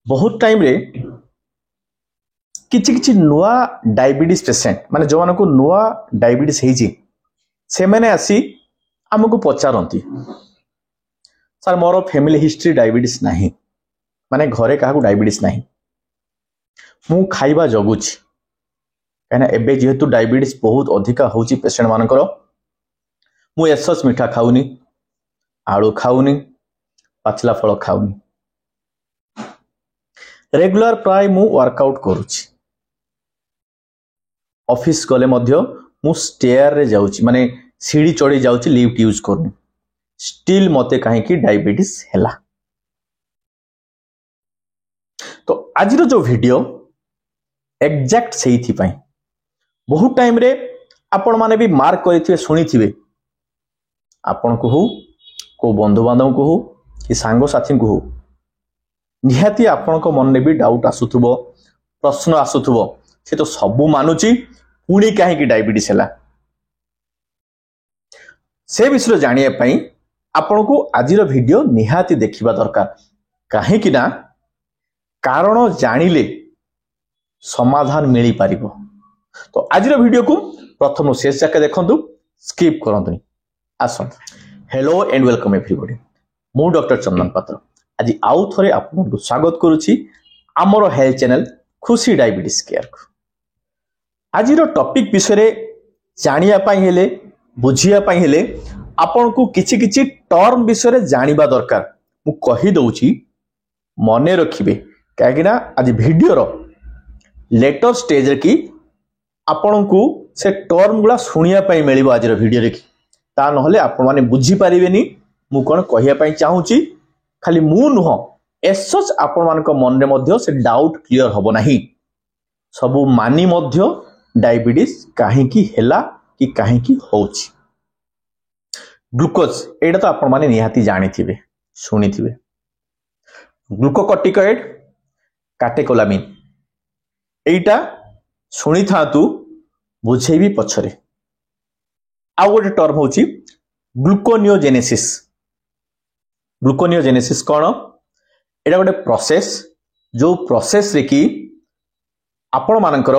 बहुत टाइम रे किछि किछि नुआ डायबिटीज पेशेंट माने जो मानको नुआ डायबिटीज हेजी से माने आसी हमको पचारंती सर मोर फैमिली हिस्ट्री डायबिटीज नाही माने घरे काहाकू डायबिटीज नाही मु खाइबा जगुछि कहना एबे जेहेतु डायबिटीज बहुत अधिका होची पेशेंट मानकर मु एसस मिठा खाउनी आलू खाउनी पाचला फल खाउनी रेगुलर प्राय मु वर्कआउट करूछि ऑफिस गले मध्य मु स्टेयर रे जाउछि माने सीढ़ी चढ़ी जाउछि लिफ्ट यूज करनी स्टिल मते काहे कि डायबिटीज हैला। तो आज जो वीडियो एग्जैक्ट सही थी पाई बहुत टाइम रे आपण माने भी मार्क करथिबे सुनिथिबे आपण को हो को बंधु बांधव को हो कि सांगो साथी को हो निहाती आपण को मन में भी डाउट आसुथबो प्रश्न आसुथबो से तो सबु मानुची पुणी काहे कि डायबिटीज हैला से विषय जानिए पई आपण को आजिर वीडियो निहाती देखिबा दरकार काहे कि ना कारण जानिले समाधान मिली पारिबो। तो आजिर वीडियो को प्रथम शेष जाके देखंतु स्किप करंतु आसन। हेलो एंड वेलकम एवरीबॉडी मु डॉक्टर चंदन पात्र आज आउ थरे आपनको स्वागत करूची हमरो हेल्थ चैनल खुशी डायबिटीज केयर को। आजिर टॉपिक विषय रे जानिया पाई हेले बुझिया पाई हेले आपनको किछि किछि टर्म विषय रे जानिबा दरकार मु कहि दउची मने रखिबे काहे ना आज वीडियो रो लेटर स्टेज रे की आपनको से टर्म गुला सुनिया पाई मिलिबो आजिर वीडियो रे की ता नहले आपण माने बुझी पारिबेनी मु कोन कहिया पाई चाहूची खाली मु नुह एसच आपण मानको मन रे मध्य से डाउट क्लियर होबो नाही सबु मानी मध्य डायबिटीज काहे की हेला कि काहे की होची। ग्लूकोज एटा तो आपण माने निहाती जानि थिबे सुनि थिबे ग्लूकोकॉर्टिकॉइड काटेकोलामिन एटा सुनि थातु बुझेबी पछरे आ गोटे टर्म होची ग्लूकोनियोजेनेसिस। ग्लूकोनियोजेनेसिस कोन एटा गोटे प्रोसेस जो प्रोसेस रे की आपण मानकर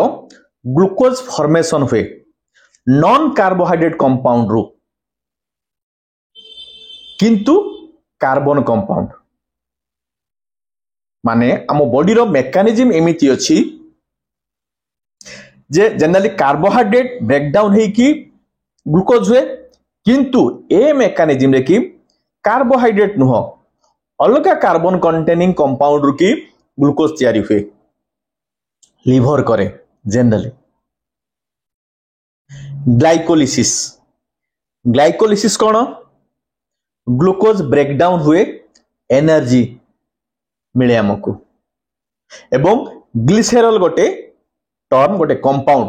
ग्लूकोज फॉर्मेशन हुए नॉन कार्बोहाइड्रेट कंपाउंड रू किंतु कार्बन कंपाउंड माने आम बॉडी रो मेकानिज्म एमिति अछि जे जनरली कार्बोहाइड्रेट ब्रेकडाउन हे कि ग्लूकोज हुए किंतु ए मेकानिज्म रे कि कार्बोहाइड्रेट नुह अलग कार्बन कंटेनिंग कंपाउंड रू की ग्लूकोज तैयारी हुए लिवर करे जनरली। ग्लाइकोलिसिस ग्लाइकोलिसिस कौन ग्लूकोज ब्रेकडाउन हुए एनर्जी मिले हमको एवं ग्लिसेरल गोटे टर्म गोटे कंपाउंड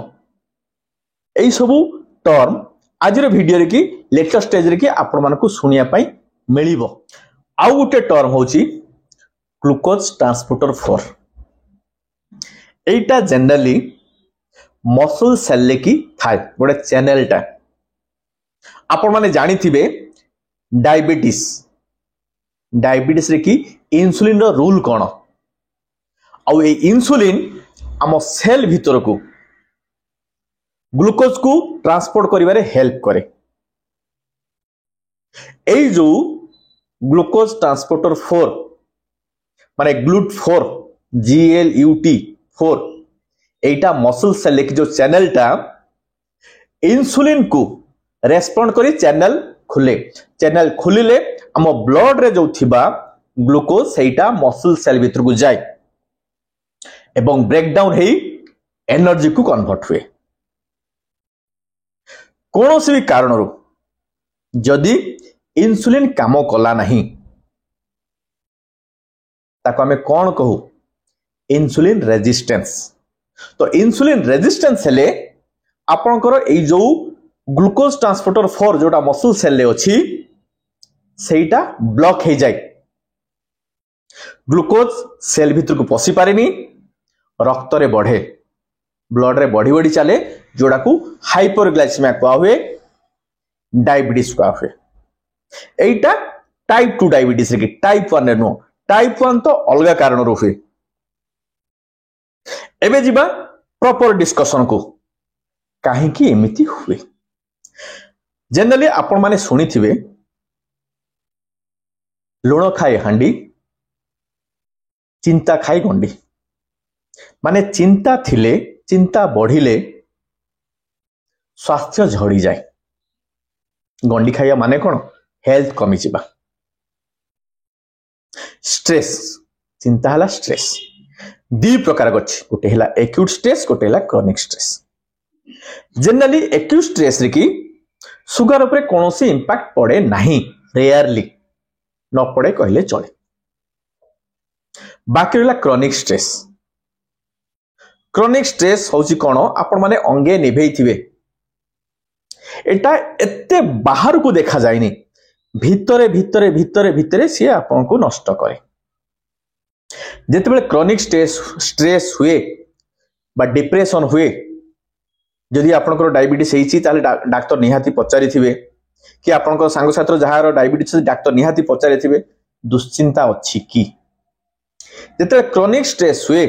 एई सबु टर्म आजिर वीडियो रे की लेटेस्ट स्टेज रे की आपण मानकु सुनिया पाई मिलिबो। आउ गोटे टर्म होची ग्लूकोज ट्रांसपोर्टर 4 एटा जनरली मसल सेल की थाए गोटे चैनल टा आपण माने जानि थिबे डायबिटीज डायबिटीज रे की इंसुलिन रो रूल कोन आउ ए इंसुलिन आम सेल भीतर को ग्लूकोज को ट्रांसपोर्ट करिवारे हेल्प करे। एई जो ग्लूकोज ट्रांसपोर्टर 4 माने GLUT4 GLUT4 एटा मसल सेल की जो चैनल टा इंसुलिन को रेस्पोंड करी चैनल खुलिले हम ब्लड रे जो थिबा ग्लूकोज सेटा मसल सेल भीतर को जाए एवं ब्रेकडाउन हेई एनर्जी को कन्वर्ट हुए। कोनोसी भी कारण रो जदि इंसुलिन काम कला नहीं ताको हमें कौन कहू इंसुलिन रेजिस्टेंस। तो इंसुलिन रेजिस्टेंस हेले आपनकर ए जो ग्लूकोज ट्रांसपोर्टर 4 जोटा मसल सेल ले अछि सेटा ब्लॉक हे जाय ग्लूकोज सेल भीतर को पसी पारेनी रक्त रे बढ़े ब्लड रे बढ़ी बढ़ी चले जोड़ा को हाइपरग्लाइसेमिया कहा हुए डायबिटीज कहा हुए। एटा टाइप 2 डायबिटीज रे टाइप 1 रे नो टाइप 1 तो अलग कारण रो हुए एबे जिबा प्रॉपर डिस्कशन को काहे कि एमिति हुए। जनरली आपण माने सुनी थिबे लुण खाए हांडी चिंता खाए गंडी। माने चिंता थिले चिंता बढ़िले स्वास्थ्य झड़ी जाए। गंडी खाइया माने कौन हेल्थ कमी जिबा। स्ट्रेस चिंता हला स्ट्रेस दी प्रकार गछि गोटे हला एक्यूट स्ट्रेस गोटे हला chronic stress. Generally acute stress रे की सुगर उपरे कोनोसी इंपैक्ट पड़े नाही रेयरली न पड़े कहले चले। बाकी हला क्रोनिक स्ट्रेस। क्रोनिक स्ट्रेस होची कोन आपण माने अंगे निभेई थिबे एटा एते बाहर को देखा जायनी भितरे भितरे भितरे भितरे सी आपन को नष्ट करे। जेतेबेले क्रोनिक स्ट्रेस हुए बा डिप्रेशन हुए जदि आपनकर डायबिटीज हेची ताले डाक्टर निहाती पचारि थिबे कि आपनकर सांग साथर जहार डायबिटीज डाक्टर निहाती पचारि थिबे दुश्चिंता अछि कि। जेतेबेले क्रोनिक स्ट्रेस हुए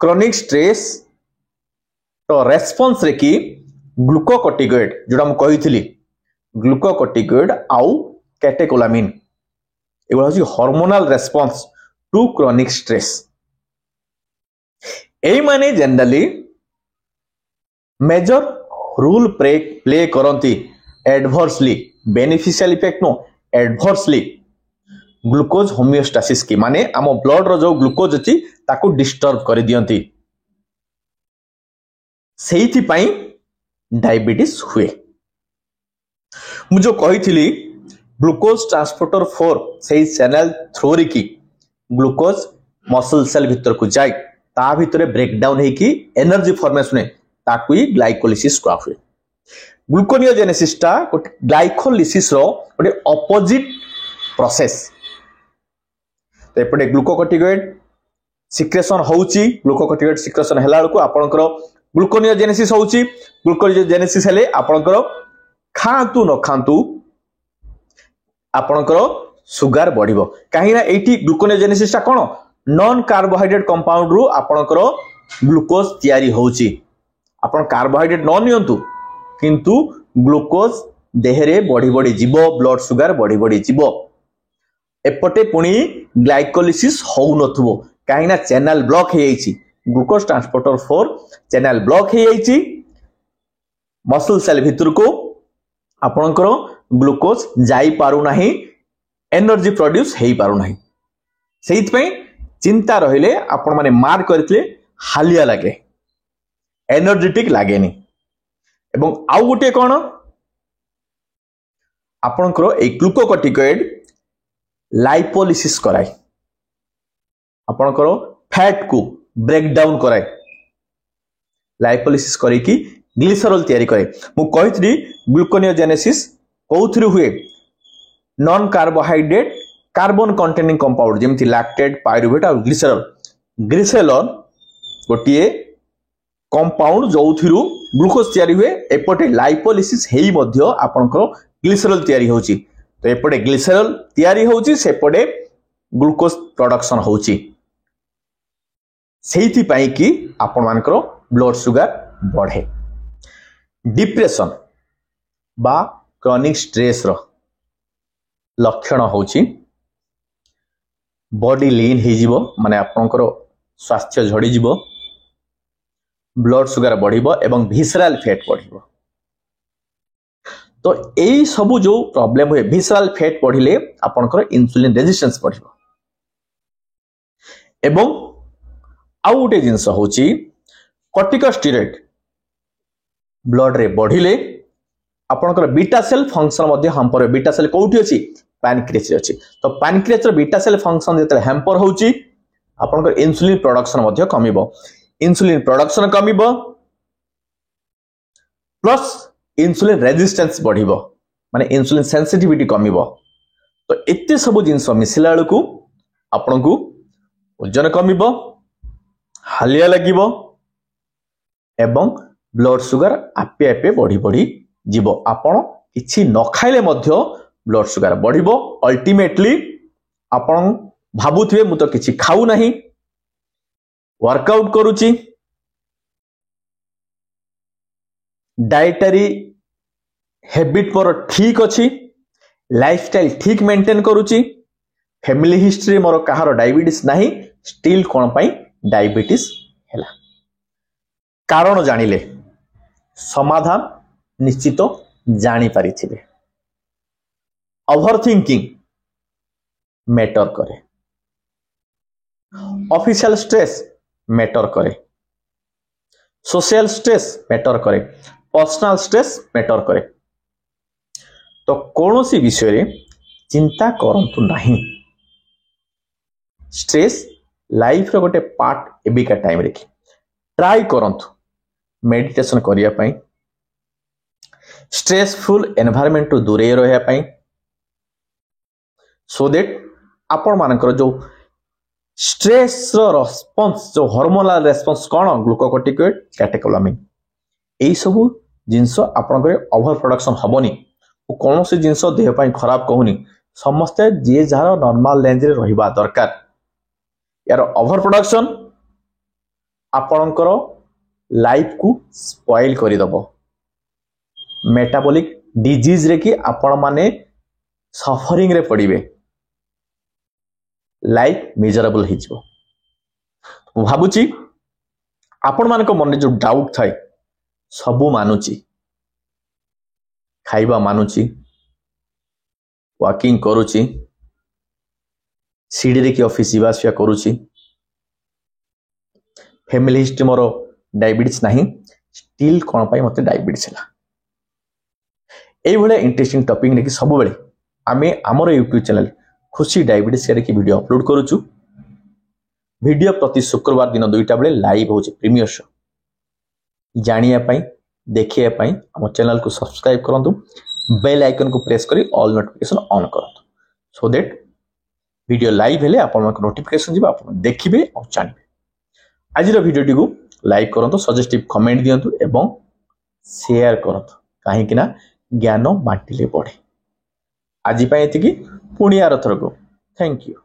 क्रोनिक स्ट्रेस तो रेस्पॉन्स रे की ग्लूकोकॉर्टिकॉइड जोड़ा मु कहिथिली ग्लूकोकॉर्टिकॉइड आउ कैटेकोलामिन एगुला होची hormonal response to chronic stress. एई माने जनरली मेजर रूल प्ले करंती एडवर्सली बेनिफिशियल इफेक्ट नो एडवर्सली ग्लूकोज होमियोस्टासिस की माने आम ब्लड रो जो ग्लूकोज अछि ताकू डिस्टर्ब कर दियंती सेहिथि पई डायबिटीज हुए। मुझे कही ग्लूकोज ट्रांसपोर्टर 4 से चैनल थ्रू की ग्लूकोज मसल सेल भीतर को जाए ता भीतर ब्रेकडाउन है कि एनर्जी फॉर्मेशन ताकू ही ग्लाइकोलिसिस करा हुए। ग्लूकोनियोजेनेसिस टा ग्लाइकोलिसिस रो गोटे ऑपोजिट प्रोसेस। तो एपटे ग्लूकोकॉर्टिकॉइड सिक्रेशन होउची ग्लूकोकॉर्टिकॉइड सिक्रेशन हैला को आपनकर ग्लूकोनियोजेनेसिस होउची। ग्लूकोनियोजेनेसिस हेले आपनकर खांतु न खांतु आपनकर सुगर बढ़िबो काहे ना एठी ग्लूकोनियोजेनेसिस ता कोन नॉन कार्बोहाइड्रेट कंपाउंड रु आपनकर ग्लूकोज तयारी होउची। आपन कार्बोहाइड्रेट न नियंतु किंतु ग्लूकोज देहरे बढ़ी बढ़ी जीवो ब्लड सुगर बढ़ी बढ़ी जीवो। एपटे पुनी ग्लाइकोलिसिस होउ नथबो काहे ना चैनल ब्लॉक हे जाईची ग्लूकोज ट्रांसपोर्टर 4 चैनल ब्लॉक हे जाईची मसल सेल भीतर को आपनकर ग्लूकोज जाई पारु नाही एनर्जी प्रोड्यूस हेई पारु नाही। सेहित पई चिंता रहिले आपण माने मार करथिले हालिया लागे एनर्जेटिक लागेनी। एवं आउ गोटे कोन आपनकर ए ग्लूकोकॉर्टिकॉइड लाइपोलिसिस कराय आपनकर फैट को ब्रेक डाउन कराय लाइपोलिसिस करी की ग्लिसरॉल तयारी करे। मु कहिथि ग्लूकोनियोजेनेसिस कोउथि हुए non carbohydrate carbon containing compound जेमति लैक्टेट पायरुवेट और ग्लिसरॉल। ग्लिसरॉल गोटिए कंपाउंड जोथिरु ग्लूकोज तयारी हुए एपटे लाइपोलिसिस हेई मध्य आपनकर ग्लिसरॉल तयारी होउची। तो एपटे ग्लिसरॉल तयारी होउची सेपटे ग्लूकोज प्रोडक्शन होउची सेहिथि पई कि आपण मानकर ब्लड सुगर बढ़े। डिप्रेशन बा क्रोनिक स्ट्रेस रो लक्षण होउची बॉडी लीन हे जीवो माने आपनकर स्वास्थ्य झड़ी जीवो ब्लड सुगर बढ़िबो एवं विसरल फैट बढ़िबो। तो एई सबु जो प्रॉब्लम हुए विसरल फैट बढ़िले आपनकर इंसुलिन रेजिस्टेंस बढ़िबो। एवं आउ गोटे जिनस होची कॉर्टिकोस्टेरॉइड ब्लड रे बढ़िले आपनकर बीटा सेल फंक्शन मध्ये हैम्पर। बीटा सेल कोउठी अछि पैनक्रियास अछि। तो पैनक्रियास रो बीटा सेल फंक्शन जेते हैम्पर होउची आपनकर इंसुलिन प्रोडक्शन मध्ये कमिबो। इंसुलिन प्रोडक्शन कमिबो प्लस इंसुलिन रेजिस्टेंस बढ़िबो माने इंसुलिन सेंसिटिविटी कमिबो। तो एते सब जिनस मिसिला को आपनकु ओजन कमिबो हालिया लागिबो एवं ब्लड सुगर आपे आपे बढ़ी बढ़ी जीवो। आपण किछि न खाइले मध्य ब्लड सुगर बढ़िबो। अल्टीमेटली आपण भाबुथिबे मु तो किछि खाउ नाही वर्कआउट करूची, डाइटरी हैबिट मोर ठीक अच्छी, लाइफस्टाइल ठीक मेंटेन करूची, फैमिली हिस्ट्री मोर कहार डायबिटीज नहीं, स्टिल कौन पाई डायबिटीज हैला। कारण जानिले समाधान निश्चित जानी पारिथिबे। ओवर थिंकिंग मैटर करे, ऑफिशियल स्ट्रेस मैटर करे, सोशल स्ट्रेस मैटर करे, पर्सनल स्ट्रेस मैटर करे। तो कौन सी विषय रे चिंता करंतु नहीं। स्ट्रेस लाइफ रो गोटे पार्ट एबिका टाइम रे ट्राई करंतु मेडिटेशन करिया पई, स्ट्रेसफुल एनवायरनमेंट टू दूरे रहिया पई, सो दैट आपण मानकर जो स्ट्रेस रेस्पॉन्स जो हार्मोनल रेस्पॉन्स कौन ग्लूकोकॉर्टिकॉइड कैटेकोलामिन यही सब जिनस आपण ओवर प्रोडक्शन हबनी कौन सी जिनस देह पाई खराब कहूनी। समस्ते जी जार नॉर्मल रेंज रे रहिबा दरकार। यार ओवर प्रोडक्शन आपणकर लाइफ को स्पॉइल करि दबो, मेटाबॉलिक डिजीज रे कि आपण माने सफरिंग रे पड़िबे, लाइफ मिजरेबल हो भावुची। आपण मानक मन जो डाउट थाए सबू मानुची, खाइबा मानुची, वॉकिंग करूची, सीढ़ी रे कि ऑफिस जीवा आसिया करूची, फैमिली हिस्ट्री मोर डायबिटीज नहीं, स्टिल कौन पाई मते डायबिटीज हैला। एई भले इंटरेस्टिंग टॉपिक ने कि सब बेले आमे हमर यूट्यूब चैनल खुशी डायबिटीज केयर की वीडियो अपलोड करूछु। वीडियो प्रति शुक्रवार दिन 2टा बेले लाइव होचे प्रीमियर शो। जानिया पई देखिया पई हम चैनल को सब्सक्राइब करंतु, बेल आइकन को प्रेस करी ऑल नोटिफिकेशन ऑन करंतु, सो दैट वीडियो लाइव हेले आपन को नोटिफिकेशन जिबा आपन देखिबे और जानिबे। आज रो वीडियो टिकु लाइक करंतु, सजेस्टिव कमेंट दियंतु एवं शेयर करंतु, काहे कि ना ज्ञान बांटिले बढ़े। आज पाए एतिकी पुणी आर थरको थैंक यू।